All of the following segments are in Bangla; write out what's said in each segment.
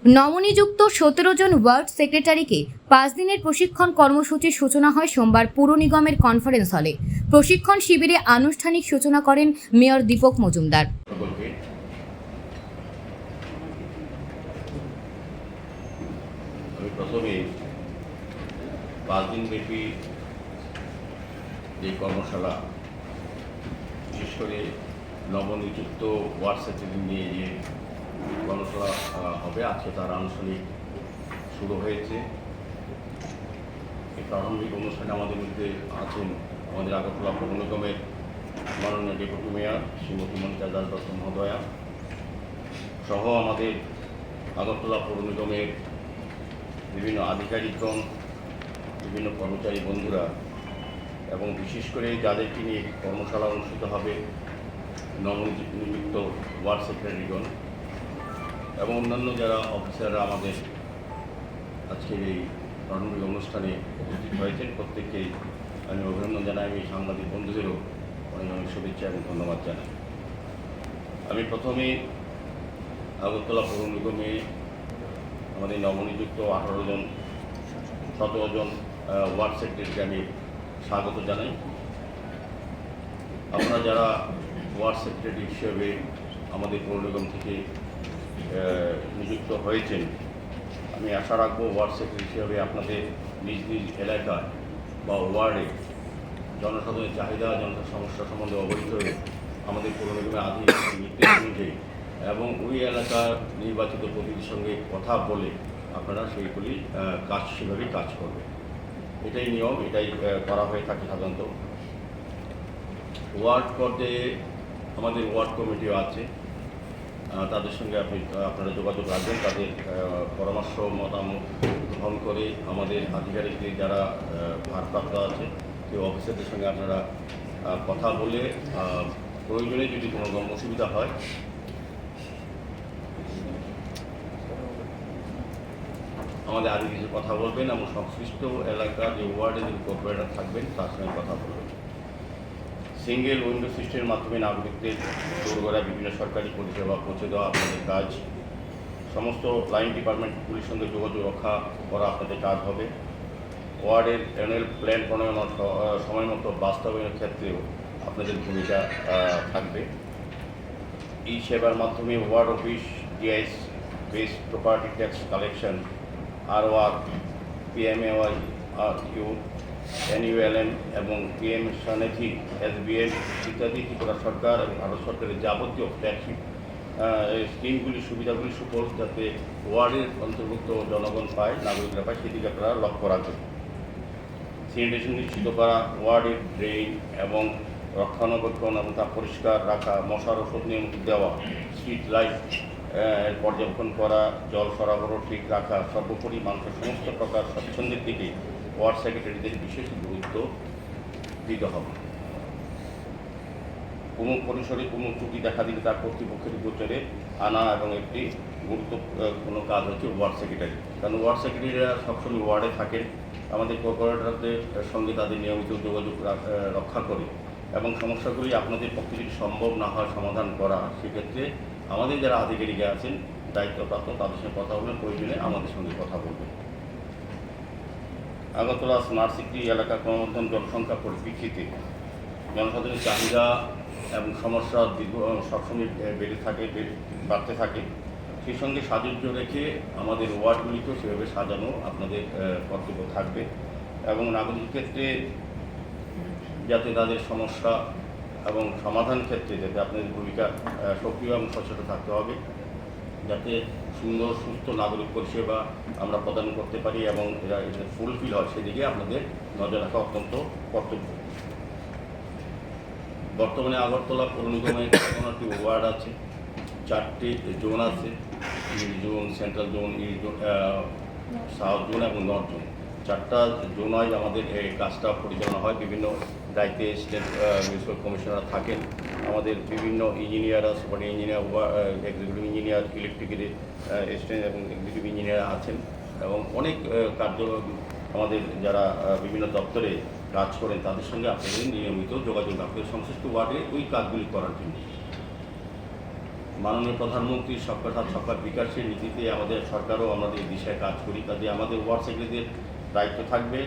নবনিযুক্ত 17 জন ওয়ার্ড সেক্রেটারিকে 5 দিনের প্রশিক্ষণ কর্মসূচির সূচনা হয় সোমবার পুর নিগমের কনফারেন্স হলে। প্রশিক্ষণ শিবিরে আনুষ্ঠানিক সূচনা করেন মেয়র দীপক মজুমদার। আমি প্রথমে 5 দিন ব্যাপী এই কর্মশালা, বিশেষ করে নবনিযুক্ত ওয়ার্ড সেক্রেটারি নিয়ে যে কর্মশালা হবে, আজকে তার আনুষ্ঠানিক শুরু হয়েছে। এই প্রারম্ভিক অনুষ্ঠানে আমাদের মধ্যে আছেন আমাদের আগরতলা পৌর নিগমের মাননীয় ডেপুটি মেয়র শ্রীমতী মনিকা দাস দত্ত মহোদয়া সহ আমাদের আগরতলা পৌর নিগমের বিভিন্ন আধিকারিকগণ, বিভিন্ন কর্মচারী বন্ধুরা এবং বিশেষ করে যাদেরকে নিয়ে কর্মশালা অনুষ্ঠিত হবে, নবনিযুক্ত ওয়ার্ড সেক্রেটারিগণ এবং অন্যান্য যারা অফিসাররা আমাদের আজকের এই প্রারম্ভিক অনুষ্ঠানে উপস্থিত হয়েছেন, প্রত্যেককেই আমি অভিনন্দন জানাই। আমি সাংবাদিক বন্ধুদেরও অনেক অনেক শুভেচ্ছা এবং ধন্যবাদ জানাই। আমি প্রথমে আগরতলা পৌর নিগমে আমাদের নবনিযুক্ত 17 জন ওয়ার্ড সেক্রেটারিকে আমি স্বাগত জানাই। আপনারা যারা ওয়ার্ড সেক্রেটারি হিসেবে আমাদের পৌর নিগম থেকে নিযুক্ত হয়েছেন, আমি আশা রাখবো ওয়ার্ড সেক্রেটারি হিসেবে আপনাদের নিজ নিজ এলাকায় বা ওয়ার্ডে জনসাধারণের চাহিদা, জনসাধারণের সমস্যা সম্বন্ধে অবহিত হয়ে আমাদের পৌর নিগমের আধিকারিক নির্দেশ অনুযায়ী এবং ওই এলাকার নির্বাচিত প্রতিনিধির সঙ্গে কথা বলে আপনারা সেইগুলি সেভাবেই কাজ করবে। এটাই নিয়ম, এটাই করা হয়ে থাকে সাধারণত। ওয়ার্ড পর্যায়ে আমাদের ওয়ার্ড কমিটিও আছে, তাদের সঙ্গে আপনারা যোগাযোগ রাখবেন। তাদের পরামর্শ মতামত গ্রহণ করে আমাদের আধিকারিকদের যারা ভারপ্রাপ্ত আছে সেই অফিসারদের সঙ্গে আপনারা কথা বলে প্রয়োজনে যদি কোনো রকম অসুবিধা হয় আমাদের আধিকারিকদের কথা বলবেন এবং সংশ্লিষ্ট এলাকার যে ওয়ার্ডে যে কর্পোরেটর থাকবেন তার সঙ্গে কথা বলবেন। সিঙ্গেল উইন্ডো সিস্টেমের মাধ্যমে নাগরিকদের দোরগোড়ায় বিভিন্ন সরকারি পরিষেবা পৌঁছে দেওয়া আপনাদের কাজ। সমস্ত লাইন ডিপার্টমেন্টগুলির সঙ্গে যোগাযোগ রক্ষা করা আপনাদের কাজ হবে। ওয়ার্ডের অ্যানুয়াল প্ল্যান প্রণয়ন সময় মতো বাস্তবায়নের ক্ষেত্রেও আপনাদের ভূমিকা থাকবে। এই সেবার মাধ্যমে ward office, DIS base property tax collection, ROR, PMAY, U, NULM এবং পিএম স্বনিধি, এসবিএম ইত্যাদি ত্রিপুরা সরকার এবং ভারত সরকারের যাবতীয় ট্যাক্স স্কিমগুলি, সুবিধাগুলি সুফল যাতে ওয়ার্ডের অন্তর্ভুক্ত জনগণ পায়, নাগরিকরা পায়, সেদিকে আপনারা লক্ষ্য রাখবেন। স্যানিটেশন নিশ্চিত করা, ওয়ার্ডের ড্রেন এবং রক্ষণাবেক্ষণ এবং তা পরিষ্কার রাখা, মশার ওষুধ নিয়মিত দেওয়া, স্ট্রিট লাইট পর্যবেক্ষণ করা, জল সরবরাহ ঠিক রাখা, সর্বোপরি মানুষের সমস্ত প্রকার স্বচ্ছন্দের দিকে ওয়ার্ড সেক্রেটারিদের বিশেষ গুরুত্ব দিতে হবে। কোনো পরিসরে কোনো ত্রুটি দেখা দিলে তার কর্তৃপক্ষের গোচরে আনা এবং একটি গুরুত্বপূর্ণ কাজ হচ্ছে ওয়ার্ড সেক্রেটারি। কারণ ওয়ার্ড সেক্রেটারিরা সবসময় ওয়ার্ডে থাকেন, আমাদের কর্পোরেটরদের সঙ্গে তাদের নিয়মিত যোগাযোগ রক্ষা করে এবং সমস্যাগুলি আপনাদের পক্ষে যদি সম্ভব না হয় সমাধান করা, সেক্ষেত্রে আমাদের যারা আধিকারিক আছেন দায়িত্বপ্রাপ্ত তাদের সঙ্গে কথা বলবেন, প্রয়োজনে আমাদের সঙ্গে কথা বলবেন। আগরতলা স্মার্ট সিটি এলাকা ক্রমবর্ধমান জনসংখ্যা পরিপ্রেক্ষিতে জনসাধারণের চাহিদা এবং সমস্যা সবসময় বাড়তে থাকে। সেই সঙ্গে সাজুজ্য রেখে আমাদের ওয়ার্ডগুলিকেও সেভাবে সাজানো আপনাদের কর্তব্য থাকবে এবং নাগরিক ক্ষেত্রে যাতে তাদের সমস্যা এবং সমাধান ক্ষেত্রে যাতে আপনাদের ভূমিকা সক্রিয় এবং সচেতন থাকতে হবে, যাতে সুন্দর সুস্থ নাগরিক পরিষেবা আমরা প্রদান করতে পারি এবং এরা ফুলফিল হয়, সেদিকে আপনাদের নজর রাখা অত্যন্ত কর্তব্য। বর্তমানে আগরতলা পৌর নিগমের 11টি ওয়ার্ড আছে, 4টি জোন আছে, east zone, central zone, south zone এবং নর্থ জোন। 4টা জোনায় আমাদের এই কাজটা পরিচালনা হয়। বিভিন্ন দায়িত্বে স্টেট মিউনিসিপ্যাল কমিশনার থাকেন, আমাদের বিভিন্ন ইঞ্জিনিয়াররা, super engineer, executive engineer, electrical assistant এবং এক্সিকিউটিভ ইঞ্জিনিয়ার আছেন এবং অনেক আমাদের যারা বিভিন্ন দপ্তরে কাজ করেন তাদের সঙ্গে আপনাদের নিয়মিত যোগাযোগ রাখতে সংশ্লিষ্ট ওয়ার্ডে ওই কাজগুলি করার জন্য। মাননীয় প্রধানমন্ত্রীর সবকা সাথ সবকা বিকাশের নীতিতে আমাদের সরকারও আমাদের দিশায় কাজ করি, কাজে আমাদের ওয়ার্ড সেক্রেটারিদের দায়িত্ব থাকবে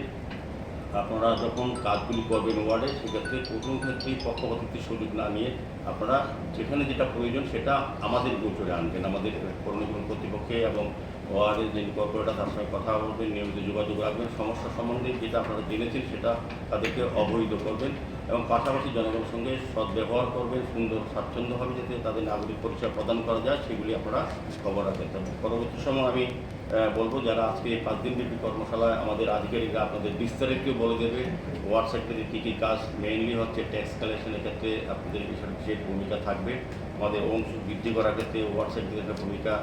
আপনারা যখন কাজগুলি করবেন ওয়ার্ডে, সেক্ষেত্রে কোনো ক্ষেত্রেই পক্ষপাতিত্বের সুযোগ না নিয়ে আপনারা যেখানে যেটা প্রয়োজন সেটা আমাদের গোচরে আনবেন, আমাদের পৌরনিগম কর্তৃপক্ষে এবং ওয়ার্ডের যে কর্পোরেটর তার সঙ্গে কথা বলবেন, নিয়মিত যোগাযোগ রাখবেন, সমস্যা সম্বন্ধে যেটা আপনারা জেনেছেন সেটা তাদেরকে অবহিত করবেন এবং পাশাপাশি জনগণের সঙ্গে সদ্ব্যবহার করবেন, সুন্দর স্বাচ্ছন্দ্যভাবে যাতে তাদের নাগরিক পরিচয় প্রদান করা যায় সেগুলি আপনারা খবর রাখতে হবে। পরবর্তী সময় আমি বলবো যারা আজকে এই 5 দিনব্যাপী কর্মশালায় আমাদের আধিকারিকরা আপনাদের বিস্তারিত বলে দেবে ওয়ার্ড সেক্টরে কী কী কাজ, মেইনলি হচ্ছে ট্যাক্স কালেকশনের ক্ষেত্রে আপনাদের বিশেষ ভূমিকা থাকবে, আমাদের অংশ বৃদ্ধি করার ক্ষেত্রে ওয়ার্ড সেক্টরের একটা ভূমিকা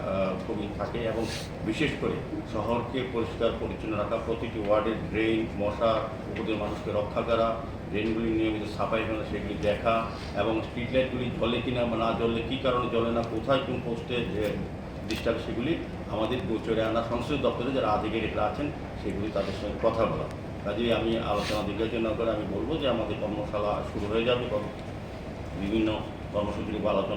খুবই থাকে এবং বিশেষ করে শহরকে পরিষ্কার পরিচ্ছন্ন রাখা, প্রতিটি ওয়ার্ডের ড্রেন, মশা উপদের মানুষকে রক্ষা করা, ড্রেনগুলি নিয়মিত সাফাই করা সেগুলি দেখা এবং স্ট্রিট লাইটগুলি জ্বলে কিনা বা না জ্বললে কী কারণে জ্বলে না, কোথায় কোন পোস্টে ডিস্টার্ব সেগুলি আমাদের গোচরে আনা সংশ্লিষ্ট দপ্তরে যারা আধিকারিকরা আছেন সেগুলি তাদের সঙ্গে কথা বলা। কাজেই আমি আলোচনা দীর্ঘায়িত না করে আমি বলবো যে আমাদের কর্মশালা শুরু হয়ে যাবে, বিভিন্ন কর্মসূচির উপর আলোচনা